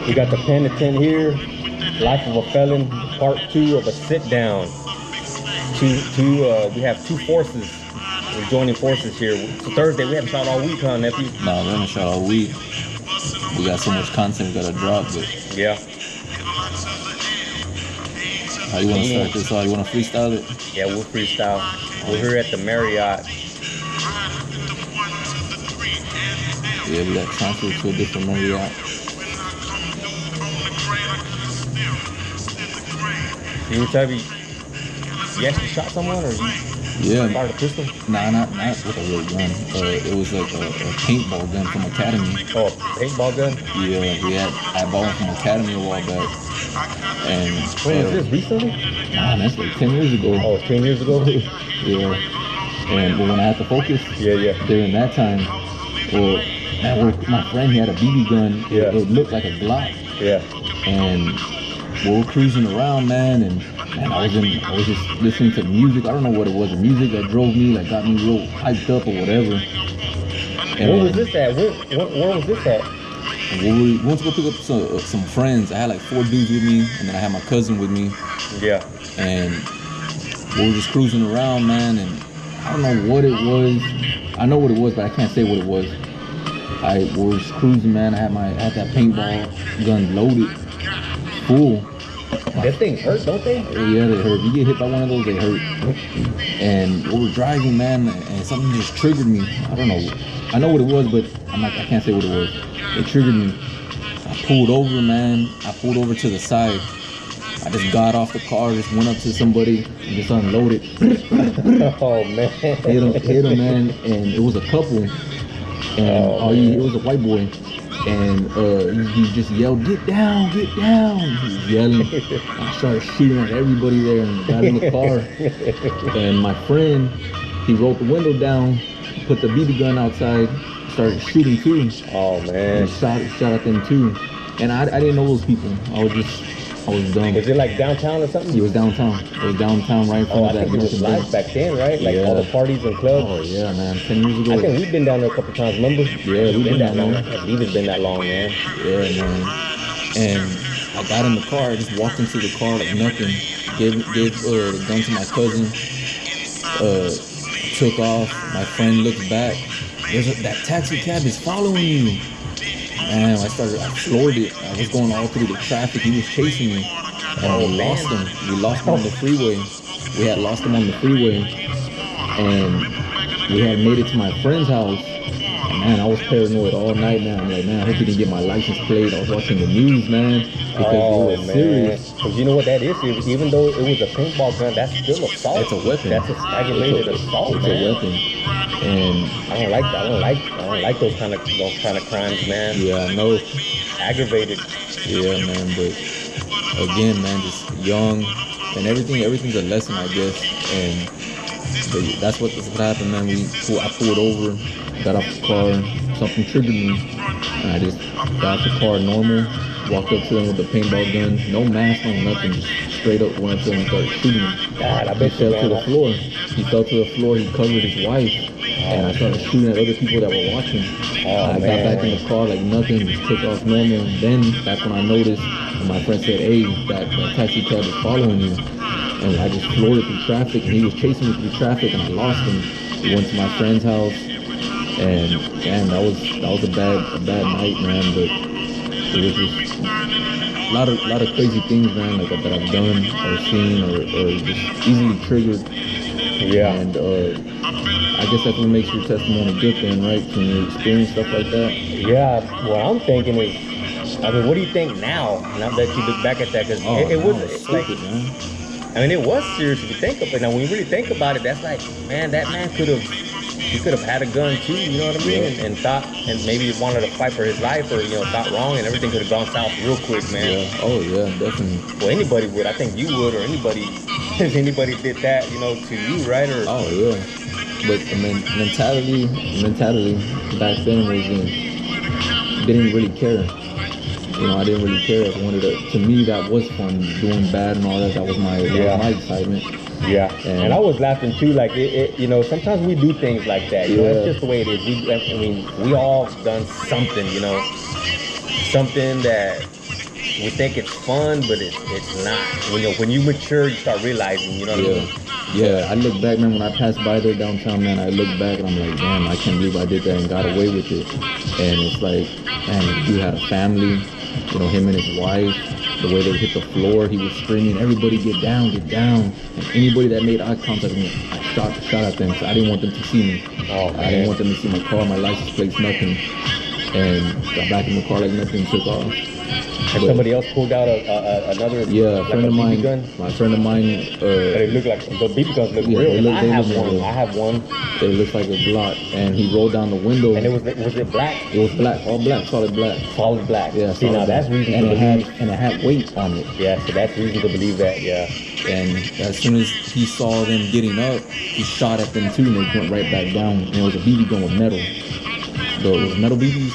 We got the Penitent here. Life of a Felon, part 2 of a sit down. We have two forces. We're joining forces here. So Thursday, we haven't shot all week, huh, nephew? Nah, we haven't shot all week. We got so much content we gotta drop, but yeah. How you wanna start this off? You wanna freestyle it? Yeah, we'll freestyle. We're here at the Marriott. Yeah, we got transferred to a different Marriott. You actually shot someone, or you fired a pistol? Nah, not with a real gun. It was like a paintball gun from Academy. Oh, a paintball gun? Yeah, I bought one from Academy a while back. And when was this, recently? Nah, that's like 10 years ago. Oh, 10 years ago? Yeah. And when I had to focus, during that time, my friend, he had a BB gun. Yeah. It looked like a Glock. Yeah. And we were cruising around, man, and I was just listening to music. I don't know what it was, the music that drove me, like got me real hyped up or whatever. And where was this at? Where was this at? We went to go pick up some friends. I had like 4 dudes with me, and then I had my cousin with me. Yeah. And we were just cruising around, man, and I don't know what it was. I know what it was, but I can't say what it was. I was cruising, man. I had that paintball gun loaded, full. That things hurt, don't they? Yeah, they hurt. You get hit by one of those, they hurt. And we were driving, man, and something just triggered me. I don't know. I know what it was, but I can't say what it was. It triggered me. I pulled over, man. I pulled over to the side. I just got off the car, just went up to somebody and just unloaded. Oh, man. Hit him, man. And it was a couple. And it was a white boy. And he just yelled, "Get down, get down!" He was yelling. I started shooting at everybody there and got in the car. And my friend, he rolled the window down, put the BB gun outside, started shooting too. Oh, man. And shot at them too. And I didn't know those people. I was dumb. Was it like downtown or something? It was downtown. It was downtown right in front of that. I think it was live back then, right? Like all the parties and clubs. Oh yeah, man. 10 years ago. I think we've been down there a couple times, remember? Yeah, we've been that long. I believe it's been that long, man. Yeah, man. And I got in the car, I just walked into the car like nothing. Gave the gun to my cousin. Took off. My friend looks back. That taxi cab is following you. Man, I floored it. I was going all through the traffic. He was chasing me. And we lost him. We lost him on the freeway. We had lost him on the freeway. And we had made it to my friend's house. And man, I was paranoid all night, man. I'm like, man, I hope he didn't get my license plate. I was watching the news, man. Because it was serious. Because you know what that is? Even though it was a paintball gun, that's still assault. It's a weapon. That's aggravated assault, It's man. a weapon. And I don't like those kind of crimes, man. Yeah, I know. Aggravated. Yeah, man. But again, man, just young and everything's a lesson, I guess. And that's what happened, man. I pulled over, got off the car, something triggered me, and I just got off the car normal, walked up to him with the paintball gun, no mask on, nothing, just straight up went up to him and started shooting him. God, I bet he fell to the floor. He fell to the floor. He covered his wife, and I started shooting at other people that were watching. I got back in the car like nothing, just took off normal. And then that's when I noticed, and my friend said, "Hey, that taxi cab is following you." And I just floored it through traffic, and he was chasing me through traffic, and I lost him. We went to my friend's house, and man, that was a bad night, man. But it was just a lot of crazy things, man, like that I've done or seen or just easily triggered. Yeah. And I guess that's what makes your testimony good, then, right? When you experience stuff like that. Yeah. What I'm thinking is, I mean, what do you think now that you look back at that? Because it was stupid, like, man. I mean, it was serious if you think of it. Now, when you really think about it, that's like, man, that man could have had a gun too, you know what I mean? And thought, and maybe wanted to fight for his life, or thought wrong, and everything could have gone south real quick, man. Yeah. Oh yeah, definitely. Well, anybody would. I think you would, or anybody, if anybody did that, to you, right? Or oh yeah. But the mentality back then was didn't really care. I didn't really care. I wanted to me, that was fun, doing bad and all that. That was my excitement. Yeah, and I was laughing too. Like you know, sometimes we do things like that. You know, Yeah. it's just the way it is. I mean, we all done something. You know, something that we think it's fun, but it's not. When you mature, you start realizing. You know what I Yeah. mean? Yeah, I look back, man, when I passed by there downtown, man, I look back and I'm like, damn, I can't believe I did that and got away with it. And it's like, man, the dude had a family, you know, him and his wife, the way they hit the floor, he was screaming, everybody get down, get down. And anybody that made eye contact with me, I shot at them, so I didn't want them to see me. Oh, I man. didn't want them to see my car, my license plates, nothing. And got back in the car like nothing, took off. And But- somebody else pulled out another Yeah, a like friend a of BB mine, gun. my friend of mine, But it looked like the BB guns look Yeah, real. they And look- I they have look one. real. I have one, it looks like a Glock, and he rolled down the window. and was it black? It was black, all black, solid black. Solid black. Yeah, See, solid now that's black. reason and to it believe. had weight on it. Yeah, so that's reason to believe that. Yeah. And as soon as he saw them getting up, he shot at them too, and they went right back down. And it was a BB gun with metal. Those metal BBs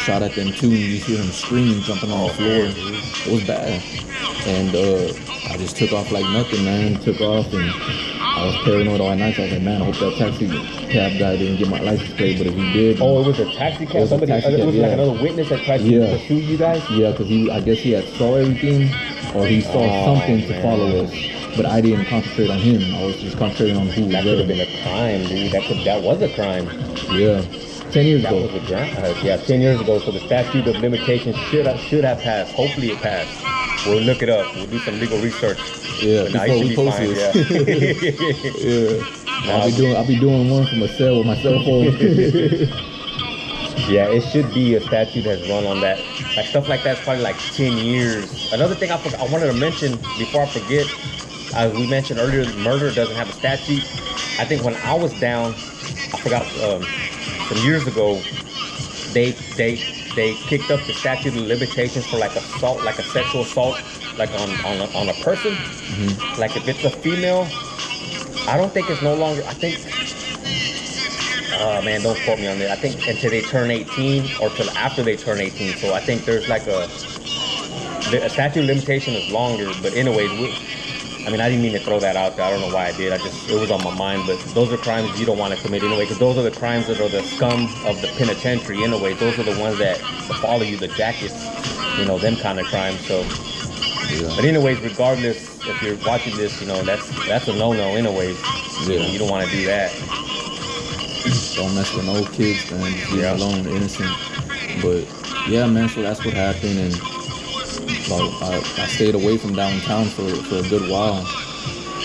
shot at them too, and you hear him screaming, jumping on the floor. It was bad. And I just took off like nothing, man. Took off, and I was paranoid all night. So I was like, man, I hope that taxi cab guy didn't get my license plate. But if he did, Oh, it was a taxi It cab. was a Somebody, taxi it cab, was yeah. like another witness that tried to Yeah. pursue you guys. yeah, because I guess he had saw everything, or he saw Oh, something to man. follow us. But I didn't concentrate on him. I was just concentrating on who was That could have there. been a crime, dude. That was a crime. Yeah, 10 years That ago. was a crime. Yeah, 10 years ago. So the statute of limitations should have passed. Hopefully it passed. We'll look it up. We'll do some legal research. Yeah, But nah, before you we should be post fine, this. yeah. Yeah, I'll be doing one from a cell with my cell phone. Yeah, it should be a statute has run on that. Like stuff like that's probably like 10 years. Another thing I wanted to mention before I forget, as we mentioned earlier, murder doesn't have a statute. I think when I was down, I forgot some years ago, they kicked up the statute of limitations for like assault, like a sexual assault, like on a person. Like if it's a female, I don't think it's no longer. I think. Man, don't quote me on that. I think until they turn 18 or till after they turn 18. So I think there's like a statute of limitation is longer. But anyways, I didn't mean to throw that out there. I don't know why I did. It was on my mind. But those are crimes you don't want to commit anyway, because those are the crimes that are the scum of the penitentiary anyway. Those are the ones that follow you, the jackets, them kind of crimes. So, Yeah. but anyways, regardless, if you're watching this, that's a no-no anyways. Yeah. You don't want to do that. Don't mess with no kids, man. Just leave Yeah. them alone, they're innocent. But yeah, man, so that's what happened. And I stayed away from downtown for a good while.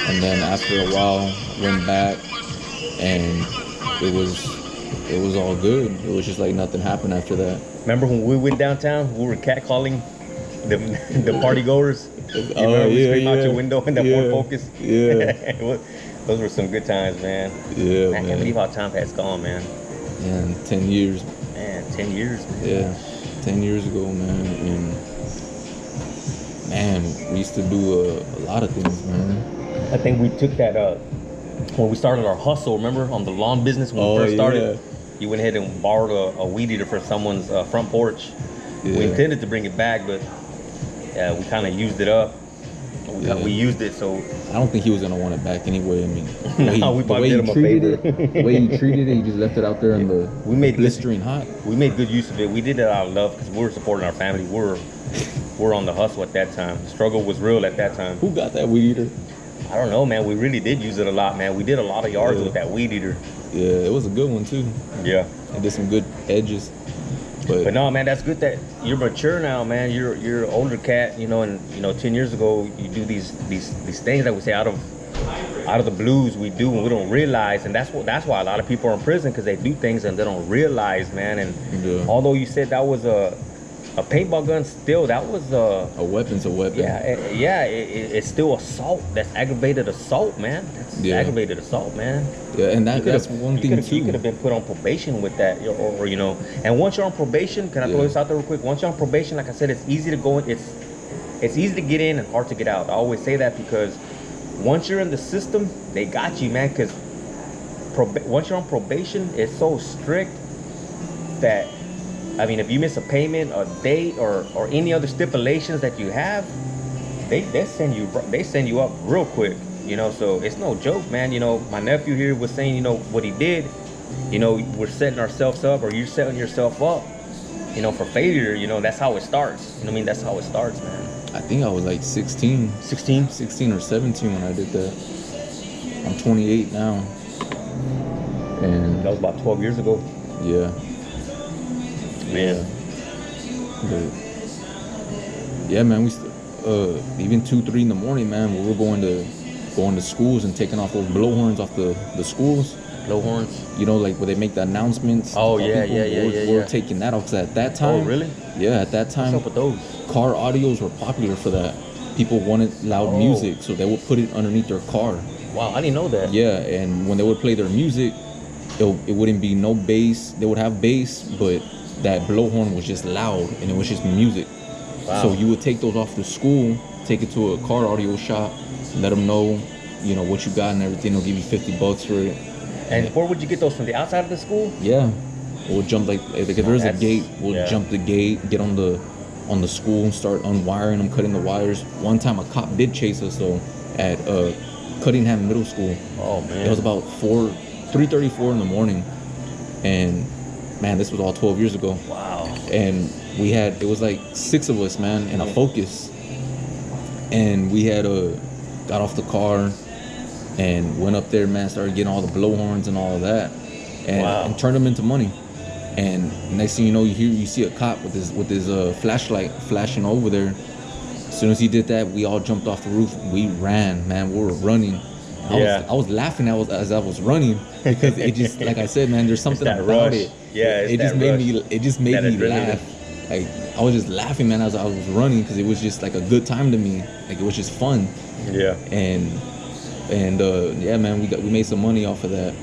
And then after a while, went back, and it was all good. It was just like nothing happened after that. Remember when we went downtown? We were catcalling the party goers. You remember we screamed out your window in that Ford Focus? Yeah. Those were some good times, man. Yeah, I can't man. believe how time has gone, man. Man, 10 years. Man, 10 years, man. Yeah, 10 years ago, man. And man, we used to do a lot of things, man. I think we took that when we started our hustle. Remember on the lawn business when we first started? You went ahead and borrowed a weed eater for someone's front porch. We Yeah. intended to bring it back, but we kind of used it up. We used it, so I don't think he was gonna want it back anyway. I mean, No, we the probably way did he him a treated favor. it, the way he treated it, he just left it out there in the We made good- blistering hot. we made good use of it. We did it out of love because we were supporting our family. We're on the hustle at that time. The struggle was real at that time. Who got that weed eater? I don't know, man. We really did use it a lot, man. We did a lot of yards Yeah. with that weed eater. Yeah, it was a good one too. Yeah. It did some good edges. But no, man, that's good that you're mature now, man. You're an older cat, and 10 years ago you do these things that we say out of the blues we do and we don't realize, and that's why a lot of people are in prison, because they do things and they don't realize, man. And Yeah. although you said that was a paintball gun, still that was A weapon's a weapon. it's still assault. That's aggravated assault, man. That's Yeah. aggravated assault, man. Yeah, and You that's could've- one you thing could've- You too. could have been put on probation with that, or And once you're on probation, can I throw Yeah. this out there real quick? Once you're on probation, like I said, it's easy to go in. It's easy to get in and hard to get out. I always say that because once you're in the system, they got you, man. Because once you're on probation, it's so strict that, if you miss a payment, a date, or any other stipulations that you have, they send you up real quick. You know, so it's no joke, man. You know, my nephew here was saying, you know, what he did. You know, we're setting ourselves up, or you're setting yourself up, you know, for failure. You know, that's how it starts. You know what I mean? That's how it starts, man. I think I was like 16. 16? 16 or 17 when I did that. I'm 28 now. And that was about 12 years ago. Yeah. Man. But, yeah, man, even 2, 3 in the morning, man, we were going to schools and taking off those blowhorns off the schools. Blowhorns? You know, like where they make the announcements. Oh, yeah. We're taking that off, because at that time. Oh, really? Yeah, at that time. What's up with those? Car audios were popular for that. People wanted loud music, so they would put it underneath their car. Wow, I didn't know that. Yeah, and when they would play their music, it wouldn't be no bass. They would have bass, but that blowhorn was just loud, and it was just music. Wow. So you would take those off to school, take it to a car audio shop, let them know, you know, what you got and everything. They'll give you $50 for it. And where would you get those, from the outside of the school? Yeah, we'll jump like if there's a gate, we'll jump the gate, get on the school and start unwiring them, cutting the wires. One time a cop did chase us though at Cuttingham Middle School. Oh man. It was about 3:34 in the morning, and man, this was all 12 years ago. Wow. And it was like 6 of us, man, in a Focus, and we had got off the car and went up there, man, started getting all the blowhorns and all of that, and turned them into money. And next thing you know, you see a cop with his flashlight flashing over there. As soon as he did that, we all jumped off the roof. We ran, man. We were running. I was laughing as I was running, because it just, like I said, man, there's something about rush. it. Yeah, it just made me laugh. Like, I was just laughing, man, as I was running, because it was just like a good time to me. Like, it was just fun. Yeah. And yeah, man, we made some money off of that.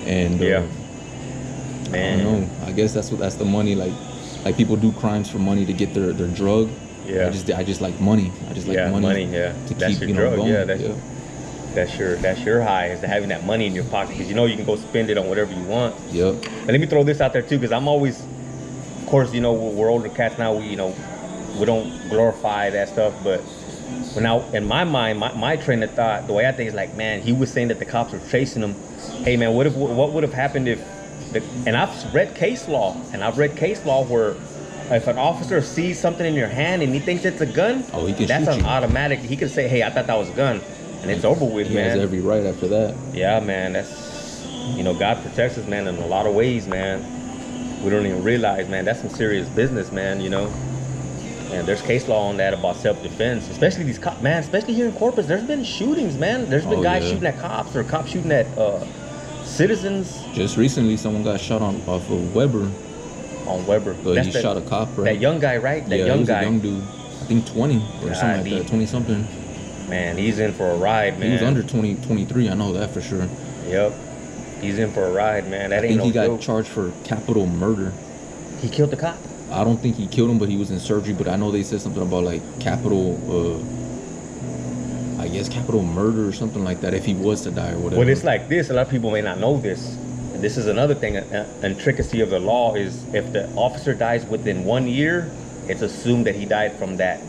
And man, I don't know. I guess that's the money. Like people do crimes for money to get their drug. Yeah. I just like money. I just like money. Yeah. To that's keep, your drug. going. Yeah. That's your high, is to having that money in your pocket, because you know you can go spend it on whatever you want. Yep. And let me throw this out there too, because I'm always, of course, you know, we're older cats now. We don't glorify that stuff, but now in my mind, my train of thought, the way I think is like, man, he was saying that the cops were chasing him. Hey man, what would have happened if? And I've read case law, where if an officer sees something in your hand and he thinks it's a gun, he can that's shoot an you. automatic. He can say, hey, I thought that was a gun, and it's over with, he man. He has every right after that. Yeah, man. That's, you know, God protects us, man, in a lot of ways, man. We don't even realize, man. That's some serious business, man. You know. And there's case law on that about self-defense, especially these cops, man. Especially here in Corpus, there's been shootings, man. There's been guys shooting at cops, or cops shooting at citizens. Just recently, someone got shot off of Weber. On Weber. But he shot a cop, right? That young guy, right? That young guy. A young dude. I think 20 or something like that. 20-something. Man, he's in for a ride, man. He was under 23. I know that for sure. Yep. He's in for a ride, man. That ain't no joke. I think he got charged for capital murder. He killed the cop? I don't think he killed him, but he was in surgery. But I know they said something about like capital murder or something like that, if he was to die or whatever. Well, it's like this. A lot of people may not know this. And this is another thing, an intricacy of the law, is if the officer dies within 1 year, it's assumed that he died from that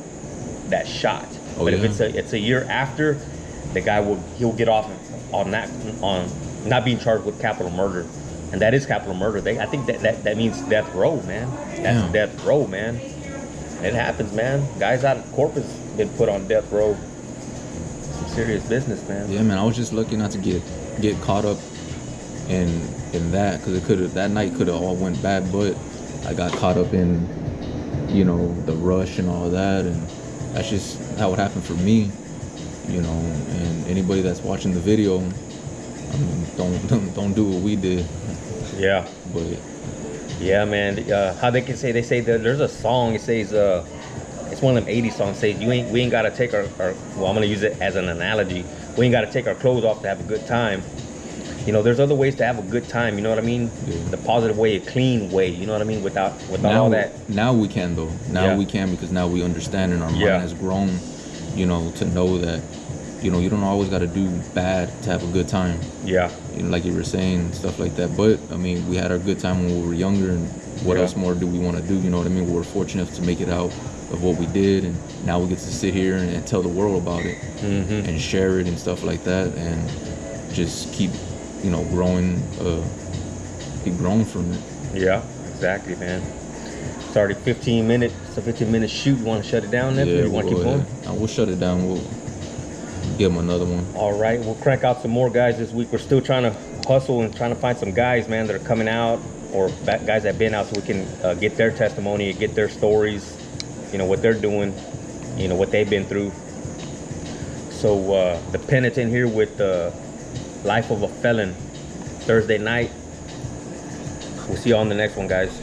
shot. But if it's a year after, the guy he'll get off on not being charged with capital murder. And that is capital murder. I think that means death row, man. That's death row, man. It happens, man. Guys out of Corpus been put on death row. Some serious business, man. Yeah, man. I was just lucky not to get caught up in that, because that night could have all went bad, but I got caught up in, you know, the rush and all that, and that's just how it happened for me, you know. And anybody that's watching the video, I mean, don't do what we did. Yeah. But yeah, man. How they say that there's a song. It says it's one of them 80s songs. Says we ain't gotta take our well, I'm gonna use it as an analogy. We ain't gotta take our clothes off to have a good time. You know, there's other ways to have a good time. You know what I mean? Yeah. The positive way, a clean way. You know what I mean? Without all that. Now we can though. Now we can, because now we understand, and our mind has grown. You know, to know that, you know, you don't always got to do bad to have a good time. Yeah. You know, like you were saying, stuff like that. But I mean, we had our good time when we were younger, and what else more do we want to do? You know what I mean? We're fortunate to make it out of what we did, and now we get to sit here and tell the world about it and share it and stuff like that, and just keep, you know, growing, keep growing from it. Yeah, exactly, man. It's already 15 minutes. It's a 15-minute shoot. You want to shut it down, Nephew? Yeah, You want to keep going? We'll shut it down. We'll give them another one. All right, we'll crank out some more guys this week. We're still trying to hustle and trying to find some guys, man, that are coming out, or guys that have been out, so we can get their testimony, get their stories, you know, what they're doing, you know, what they've been through. So the Penitent here with Life of a Felon, Thursday night. We'll see you on the next one, guys.